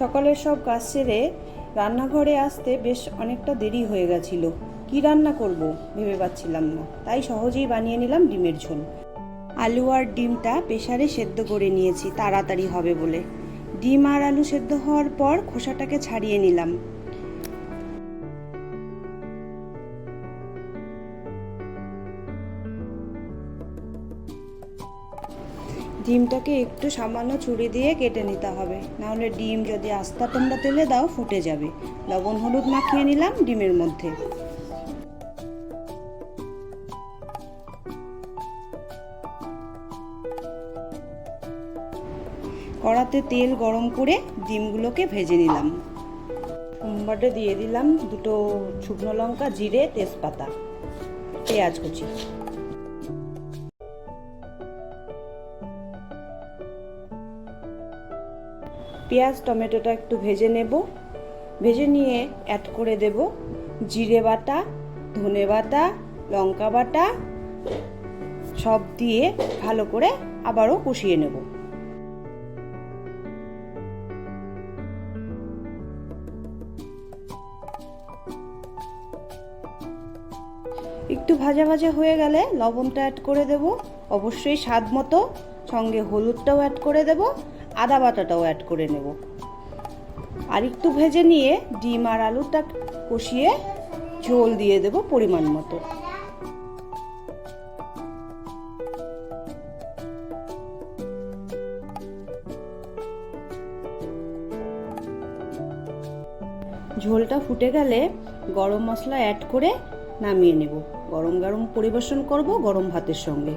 সকালের সব কাজ সেরে রান্নাঘরে আসতে বেশ অনেকটা দেরি হয়ে গেছিল। কি রান্না করব ভেবে পাচ্ছিলাম না, তাই সহজেই বানিয়ে নিলাম ডিমের ঝোল। আলু আর ডিমটা প্রেসারে সেদ্ধ করে নিয়েছি তাড়াতাড়ি হবে বলে। ডিম আর আলু সেদ্ধ হওয়ার পর খোসাটাকে ছাড়িয়ে নিলাম। ডিমটাকে একটু সামান্য ছুরি দিয়ে কেটে নিতে হবে, নাহলে ডিম যদি আস্তা তোমরা তেলে দাও ফুটে যাবে। লবণ হলুদ মাখিয়ে নিলাম ডিমের মধ্যে। কড়াতে তেল গরম করে ডিমগুলোকে ভেজে নিলাম। সোমবারে দিয়ে দিলাম দুটো শুকনো লঙ্কা, জিরে, তেজপাতা, পেঁয়াজ কুচি। পেঁয়াজ টমেটোটা একটু ভেজে নেব। ভেজে নিয়ে অ্যাড করে দেব জিরে বাটা, ধনে বাটা, লঙ্কা বাটা, সব দিয়ে ভালো করে আবারও কষিয়ে নেব। একটু ভাজা ভাজা হয়ে গেলে লবণটা অ্যাড করে দেব, অবশ্যই স্বাদ মতো। সঙ্গে হলুদটাও অ্যাড করে দেব, আদা বাটাটাও অ্যাড করে নেব। আর একটু ভেজে নিয়ে ডিম আর আলুটা কষিয়ে ঝোল দিয়ে দেব পরিমাণ মতো। ঝোলটা ফুটে গেলে গরম মশলা অ্যাড করে নামিয়ে নেব। গরম গরম পরিবেশন করব গরম ভাতের সঙ্গে।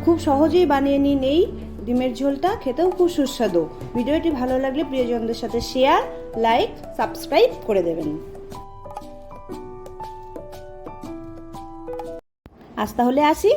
খুব সহজেই বানিয়ে নিন এই ডিমের ঝোলটা, খেতেও খুব সুস্বাদু। ভিডিওটি ভালো লাগলে প্রিয়জনদের সাথে শেয়ার, লাইক, সাবস্ক্রাইব করে দেবেন। আজ তাহলে আসি।